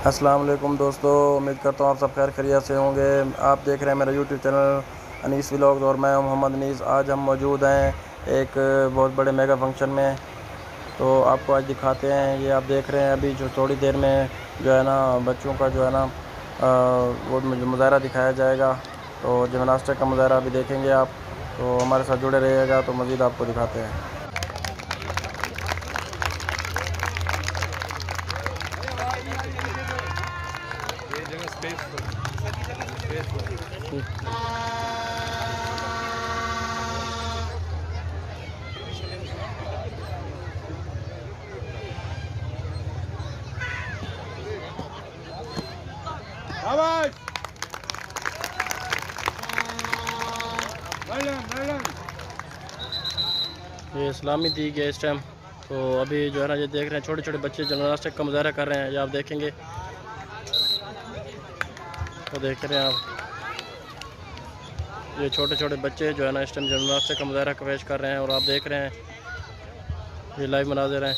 अस्सलाम वालेकुम दोस्तों, उम्मीद करता हूँ आप सब खैर खैरियत से होंगे। आप देख रहे हैं मेरा यूट्यूब चैनल अनीस व्लॉग्स और मैं हूं मोहम्मद अनीस। आज हम मौजूद हैं एक बहुत बड़े मेगा फंक्शन में। तो आपको आज दिखाते हैं, ये आप देख रहे हैं अभी जो थोड़ी देर में जो है ना बच्चों का जो है ना वो मुज़ाहरा दिखाया जाएगा। तो जिमनास्टिक का मुज़ाहरा अभी देखेंगे आप, तो हमारे साथ जुड़े रहिएगा तो मज़ीद आपको दिखाते हैं। शाबाश मैडम मैडम। ये इस्लामी दी गया इस टाइम। तो अभी जो है ना ये देख रहे हैं छोटे छोटे बच्चे जिमनास्टिक का मुज़ाहरा कर रहे हैं, ये आप देखेंगे। तो देख रहे हैं आप, ये छोटे छोटे बच्चे जो है ना इस टाइम जिमनास्टिक का मुज़ाहरा पेश कर रहे हैं और आप देख रहे हैं ये लाइव मनाज़िर हैं।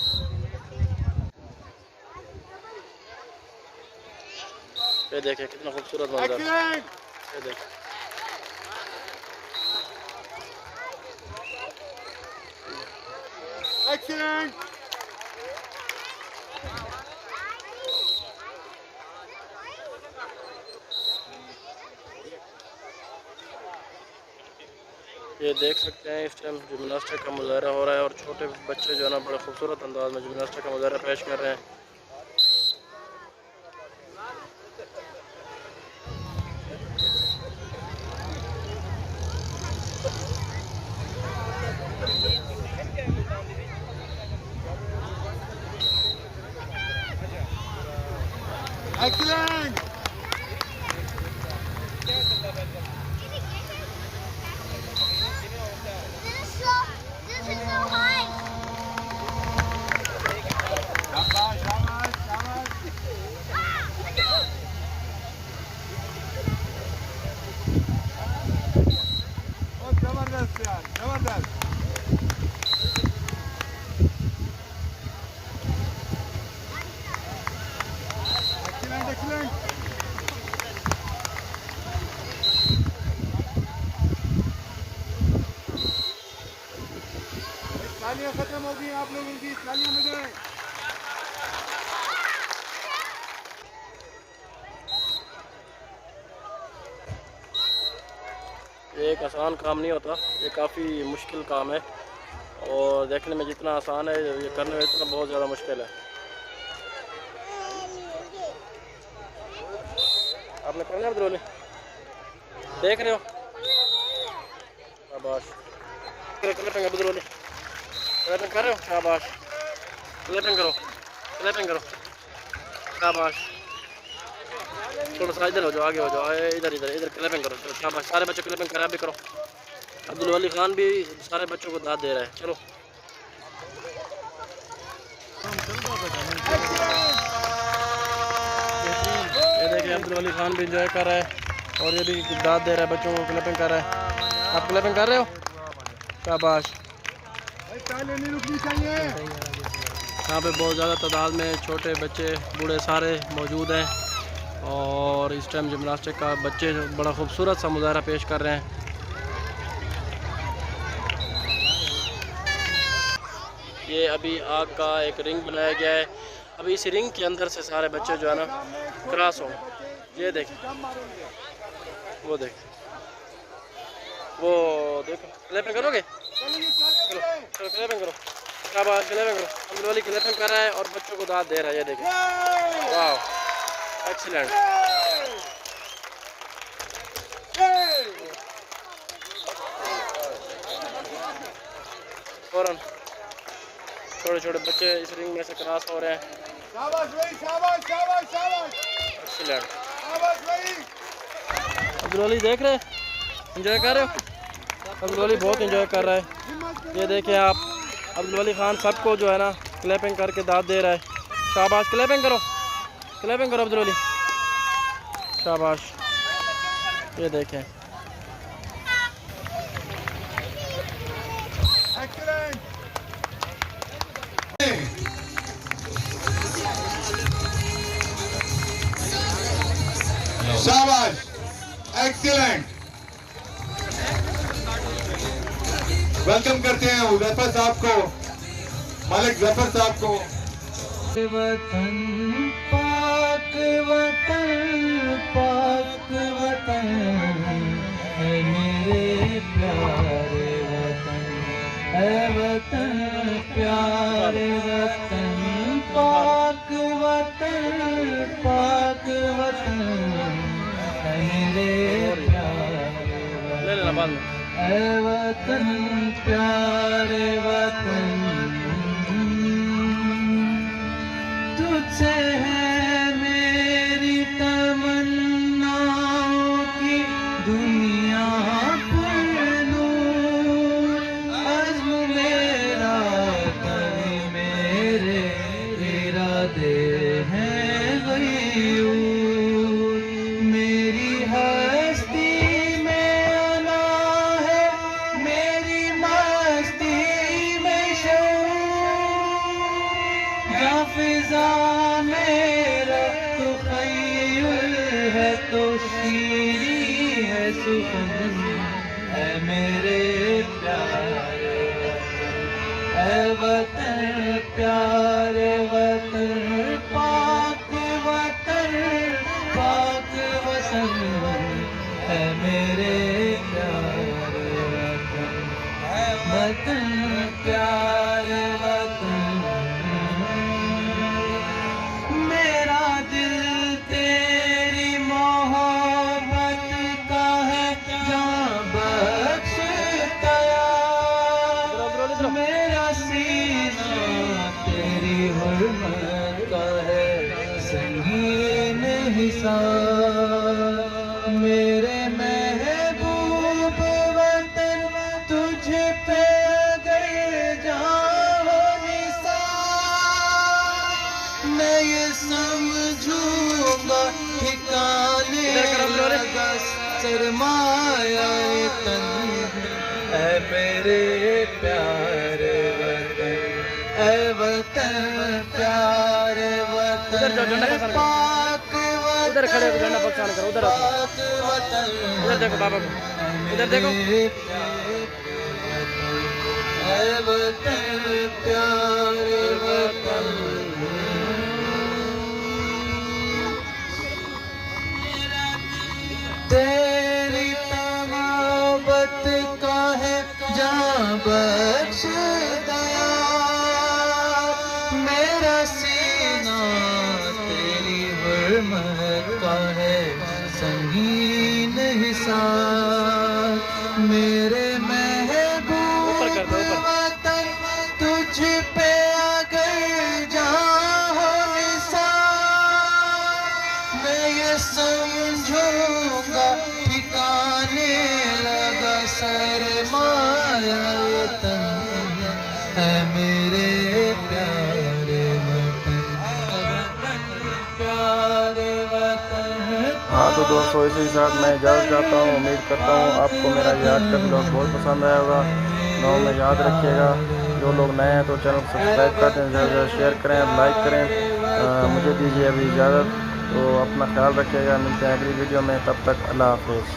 ये देखें कितना खूबसूरत मंजर, ये देखें। एक्सीलेंट। ये देख सकते हैं इस टाइम जिमनास्टिक का मुज़ाहरा हो रहा है और छोटे बच्चे जो है ना बड़े खूबसूरत अंदाज में जिमनास्टिक का मुज़ाहरा पेश कर रहे हैं। एक्सीलेंट। शाबाश शाबाश शाबाश। बहुत जबरदस्त यार, जबरदस्त। Excellent excellent. तालियां खत्म हो गई आप लोगों की, तालियां बजाएं। ये एक आसान काम नहीं होता, ये काफ़ी मुश्किल काम है और देखने में जितना आसान है ये करने में इतना बहुत ज़्यादा मुश्किल है। आपने करना है अब्दुल, देख रहे हो? शाबाश, क्लैपिंग अब्दुल, क्लैपिंग कर रहे हो? शाबाश, क्लैपिंग करो, क्लैपिंग करो, शाबाश। थोड़ा सा इधर हो जाओ, आगे हो जाओ, इधर इधर इधर क्लैपिंग करो। चलो शाबाश, सारे बच्चे क्लैपिंग करें, आप भी करो। अब्दुल वली खान भी सारे बच्चों को दाद दे रहा है। चलो ये देखिए अब्दुल वली खान भी इंजॉय कर रहा है और ये भी दाद दे रहा है, बच्चों को क्लैपिंग कर रहा है। आप क्लैपिंग कर रहे हो? शाबाश। तालियां नहीं रुकनी चाहिए। यहाँ पे बहुत ज़्यादा तादाद में छोटे बच्चे बूढ़े सारे मौजूद हैं और इस टाइम जिमनास्टिक का बच्चे बड़ा खूबसूरत सा मुज़ाहरा पेश कर रहे हैं। ये अभी आग का एक रिंग बनाया गया है, अभी इस रिंग के अंदर से सारे बच्चे जो है ना क्रॉस हो। ये देखें, वो देखें, वो देखो, क्लैपिंग करोगे? चलो चलो क्लैपिंग करो, शाबाश, क्लैपिंग करो। अब्दुल वली क्लैपिंग कर रहा है और बच्चों को दाद दे रहा है, ये देखें। वाह, एक्सीलेंट। फौरन छोटे छोटे बच्चे इस रिंग में से क्रॉस हो रहे हैं। शाबाश भाई, शाबाश शाबाश शाबाश। एक्सीलेंट। शाबाश भाई। अब्दुल वली देख रहे हैं, इंजॉय कर रहे हो? अब्दुल वली बहुत इंजॉय कर रहा है। ये देखें आप, अब्दुल वली खान सबको जो है ना क्लैपिंग करके दाद दे रहा है। शाबाश, क्लैपिंग करो, क्लैपिंग करो अब्दुल वली, शाबाश। ये देखें, एक्सीलेंट। शाबाश, एक्सीलेंट। वेलकम करते हैं जफर साहब को, मालिक जफर साहब को। वतन पाक वतन है मेरे प्यारे वतन, है वतन प्यारे वतन, पाक वतन है मेरे प्यारे वतन, है वतन प्यारे वतन। तुझसे है मेरी तमन्नाओं की दुनिया पर नूर, अज़्म मेरा तन मेरे इरादे हैं ग़यूर, मेरी हस्ती में अना है, मेरी मस्ती में शऊर, या फिज़ा मेरा तुख़य्युल है तो शीरी है सुख़न, है मेरे प्यारे वतन, है वतन प्यारे वतन, पाक वतन है मेरे प्यारे वतन, है वतन प्यारे वतन। मेरा दिल तेरी मोहब्बत का है जां बख्श तैयार, मेरा सीना तेरी हुर्मत का है संगीन हिसार, मेरे महबूब वतन तुझ पे अगर जाओ निसार, मैं ये समझूंगा ठिकाने लगा सरमाया तन, है मेरे प्यारे वतन, है वतन प्यारे वतन, पाक उधर खड़े हो, झंडा पहचान करो, उधर उधर देखो बाबा को, उधर देखो। है वतन प्यारे वतन। तेरी मोहब्बत का है जां बख्श दया, मेरा सीना तेरी हुर्मत का है संगीन हिसार, मेरे महबूब वतन तुझ पे अगर जाओ निसार, मैं ये समझूंगा ठिकाने लगा सरमाया तन, है मेरे प्यारे वतन, प्यारे वतन। हाँ तो दोस्तों, इसी के साथ मैं इजाज़त चाहता हूँ। उम्मीद करता हूँ आपको मेरा ये आज का ब्लॉग बहुत पसंद आया होगा। गाँव में याद रखिएगा, जो लोग नए हैं तो चैनल सब्सक्राइब कर दें, ज़्यादा शेयर करें, लाइक करें। मुझे दीजिए अभी इजाज़त, तो अपना ख्याल रखिएगा। मिलते हैं अगली वीडियो में, तब तक अल्लाह हाफ़िज़।